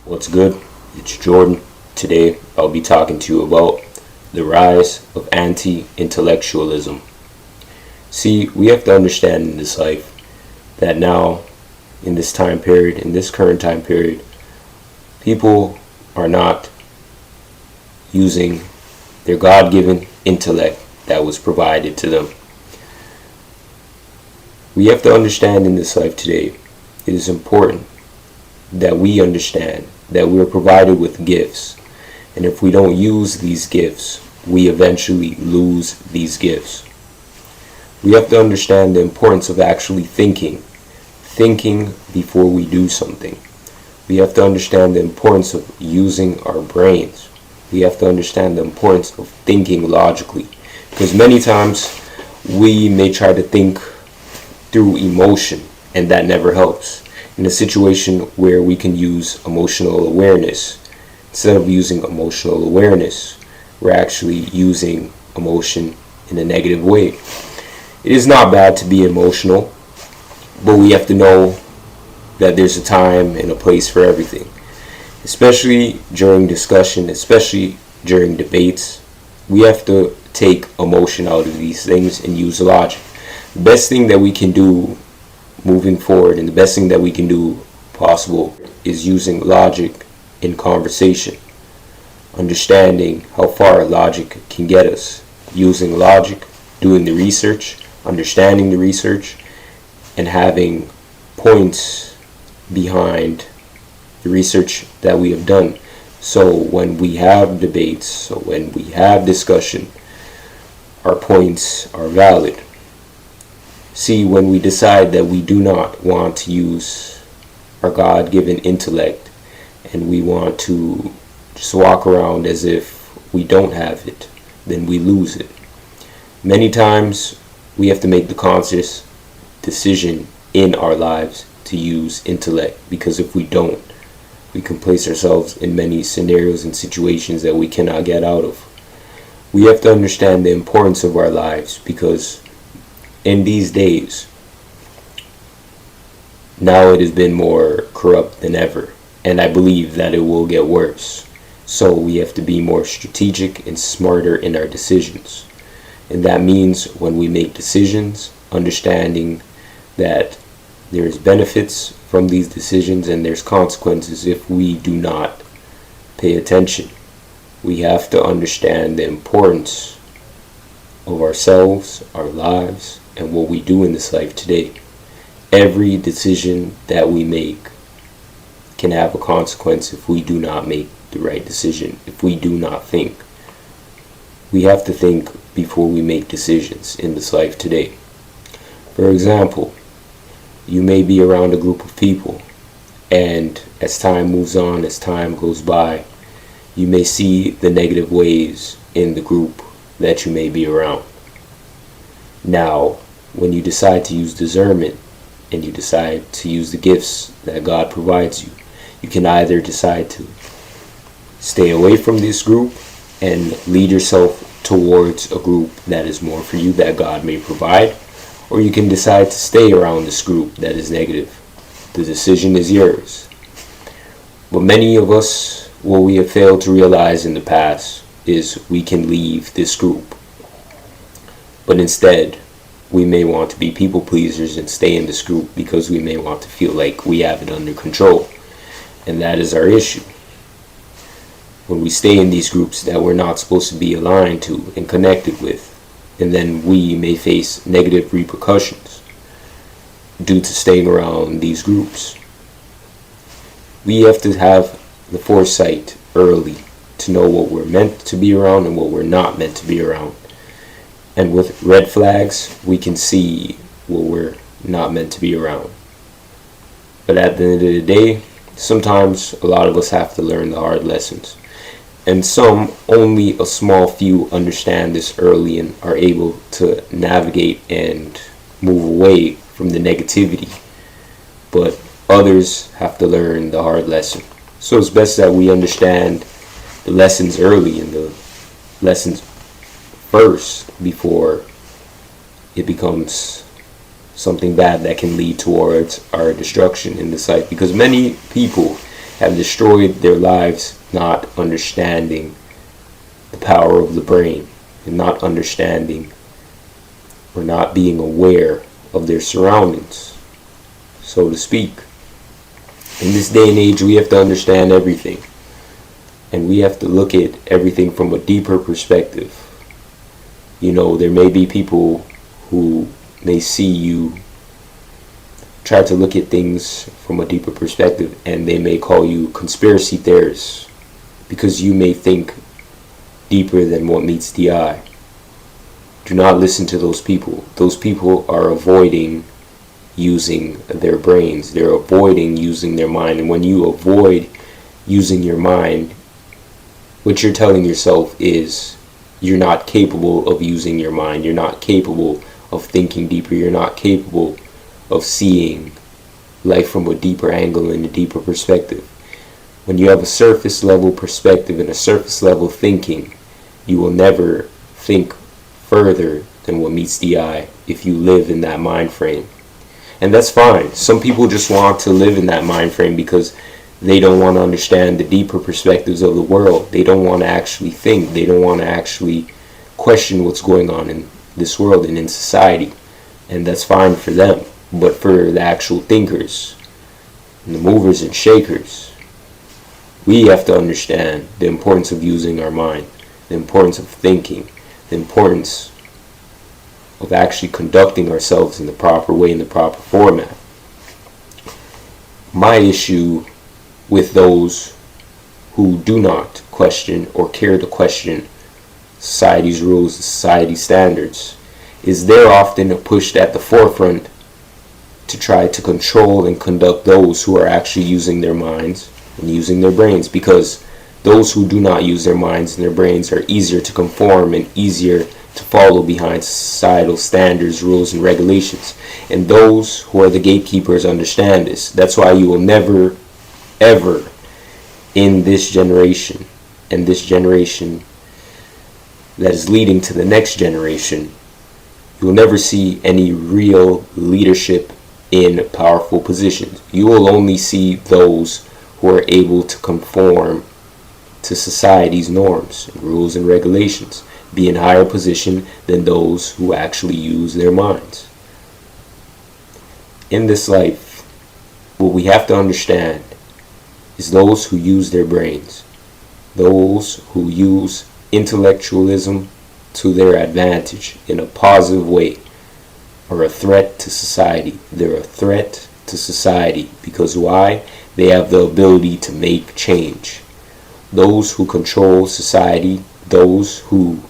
What's good? It's Jordan. Today I'll be talking to you about the rise of anti-intellectualism. See, we have to understand in this life that now, in this time period, in this current time period, people are not using their God-given intellect that was provided to them. We have to understand in this life today, it is important that we understand that we are provided with gifts, and if we don't use these gifts, we eventually lose these gifts. We have to understand the importance of actually thinking before we do something. We have to understand the importance of using our brains. We have to understand the importance of thinking logically, because many times we may try to think through emotion, and that never helps. In a situation where we can use emotional awareness, instead of using emotional awareness, we're actually using emotion in a negative way. It is not bad to be emotional, but we have to know that there's a time and a place for everything. Especially during discussion, especially during debates, we have to take emotion out of these things and use logic. The best thing that we can do moving forward, and the best thing that we can do possible, is using logic in conversation, understanding how far logic can get us, using logic, doing the research, understanding the research, and having points behind the research that we have done. So when we have debates, so when we have discussion, our points are valid. See, when we decide that we do not want to use our God-given intellect and we want to just walk around as if we don't have it, then we lose it. Many times we have to make the conscious decision in our lives to use intellect, because if we don't, we can place ourselves in many scenarios and situations that we cannot get out of. We have to understand the importance of our lives, because in these days, now it has been more corrupt than ever, and I believe that it will get worse. So we have to be more strategic and smarter in our decisions. And that means when we make decisions, understanding that there's benefits from these decisions and there's consequences if we do not pay attention. We have to understand the importance of ourselves, our lives, and what we do in this life today. Every decision that we make can have a consequence if we do not make the right decision, if we do not think. We have to think before we make decisions in this life today. For example, you may be around a group of people, and as time moves on, as time goes by, you may see the negative ways in the group that you may be around. Now, when you decide to use discernment and you decide to use the gifts that God provides you, you can either decide to stay away from this group and lead yourself towards a group that is more for you, that God may provide, or you can decide to stay around this group that is negative. The decision is yours. But many of us, what we have failed to realize in the past is we can leave this group. But instead, we may want to be people pleasers and stay in this group because we may want to feel like we have it under control. And that is our issue. When we stay in these groups that we're not supposed to be aligned to and connected with, and then we may face negative repercussions due to staying around these groups. We have to have the foresight early to know what we're meant to be around and what we're not meant to be around. And with red flags, we can see what we're not meant to be around. But at the end of the day, sometimes a lot of us have to learn the hard lessons. And only a small few understand this early and are able to navigate and move away from the negativity. But others have to learn the hard lesson. So it's best that we understand the lessons early and the lessons first before it becomes something bad that can lead towards our destruction in this life. Because many people have destroyed their lives not understanding the power of the brain and not understanding or not being aware of their surroundings, so to speak. In this day and age, we have to understand everything, and we have to look at everything from a deeper perspective. There may be people who may see you try to look at things from a deeper perspective, and they may call you conspiracy theorists because you may think deeper than what meets the eye. Do not listen to those people. Those people are avoiding using their brains. They're avoiding using their mind. And when you avoid using your mind, what you're telling yourself is you're not capable of using your mind. You're not capable of thinking deeper. You're not capable of seeing life from a deeper angle and a deeper perspective. When you have a surface level perspective and a surface level thinking, you will never think further than what meets the eye if you live in that mind frame. And that's fine. Some people just want to live in that mind frame because they don't want to understand the deeper perspectives of the world. They don't want to actually think. They don't want to actually question what's going on in this world and in society. And that's fine for them. But for the actual thinkers, and the movers and shakers, we have to understand the importance of using our mind, the importance of thinking, the importance of actually conducting ourselves in the proper way, in the proper format. My issue with those who do not question or care to question society's rules, society's standards, is they're often pushed at the forefront to try to control and conduct those who are actually using their minds and using their brains, because those who do not use their minds and their brains are easier to conform and easier to follow behind societal standards, rules, and regulations. And those who are the gatekeepers understand this. That's why you will never, ever, in this generation, and this generation that is leading to the next generation, you will never see any real leadership in powerful positions. You will only see those who are able to conform to society's norms, rules, and regulations, be in higher position than those who actually use their minds. In this life, what we have to understand is those who use their brains, those who use intellectualism to their advantage in a positive way, are a threat to society. They're a threat to society because why? They have the ability to make change. Those who control society, those who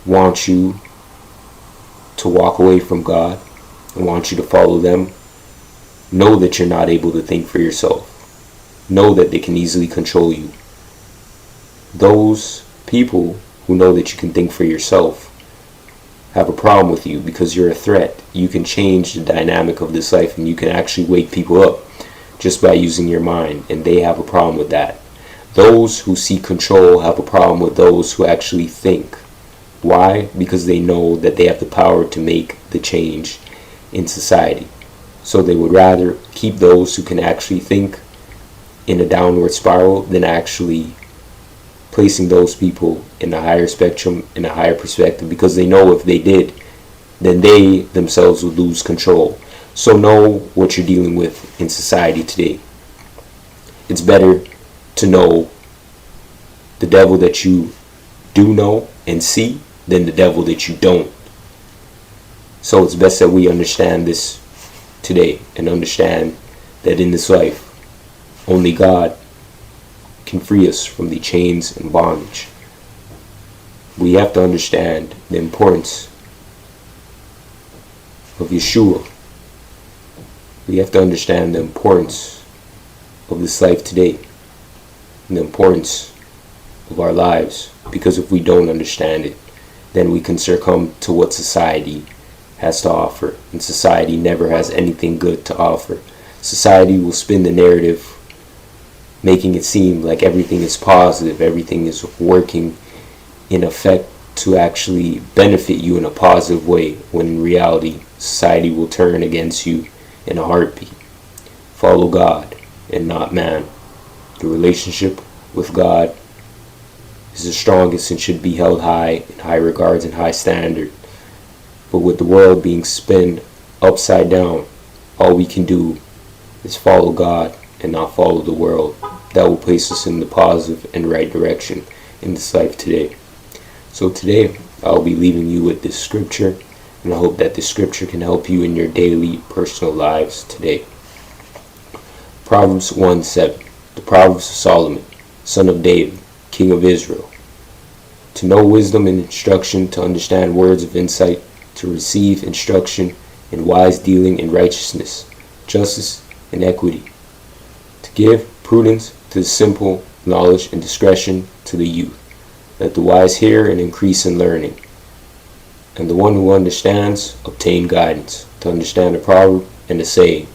want you to walk away from God and want you to follow them, know that you're not able to think for yourself. Know that they can easily control you. Those people who know that you can think for yourself have a problem with you because you're a threat. You can change the dynamic of this life and you can actually wake people up just by using your mind, and they have a problem with that. Those who seek control have a problem with those who actually think. Why? Because they know that they have the power to make the change in society. So they would rather keep those who can actually think in a downward spiral than actually placing those people in a higher spectrum, in a higher perspective, because they know if they did, then they themselves would lose control. So know what you're dealing with in society today. It's better to know the devil that you do know and see than the devil that you don't. So it's best that we understand this today and understand that in this life, only God can free us from the chains and bondage. We have to understand the importance of Yeshua. We have to understand the importance of this life today and the importance of our lives, because if we don't understand it, then we can succumb to what society has to offer, and society never has anything good to offer. Society will spin the narrative, making it seem like everything is positive, everything is working in effect to actually benefit you in a positive way, when in reality, society will turn against you in a heartbeat. Follow God and not man. The relationship with God is the strongest and should be held high in high regards and high standard. But with the world being spun upside down, all we can do is follow God and not follow the world. That will place us in the positive and right direction in this life today. So today, I'll be leaving you with this scripture, and I hope that this scripture can help you in your daily personal lives today. Proverbs 1:7. The Proverbs of Solomon, son of David, king of Israel. To know wisdom and instruction, to understand words of insight, to receive instruction in wise dealing and righteousness, justice and equity. To give prudence to the simple, knowledge and discretion to the youth. Let the wise hear and increase in learning. And the one who understands obtain guidance, to understand a proverb and a saying,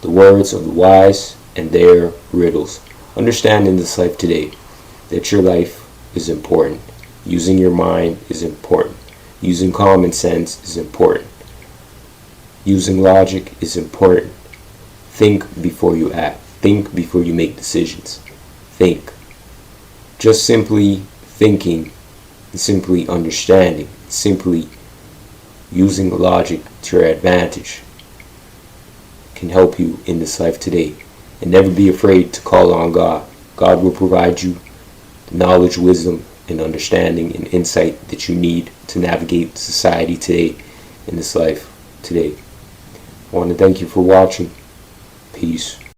the words of the wise and their riddles. Understand in this life today that your life is important. Using your mind is important. Using common sense is important. Using logic is important. Think before you act. Think before you make decisions. Think. Just simply thinking, simply understanding, simply using logic to your advantage can help you in this life today. And never be afraid to call on God. God will provide you the knowledge, wisdom, and understanding and insight that you need to navigate society today in this life today. I want to thank you for watching. Peace.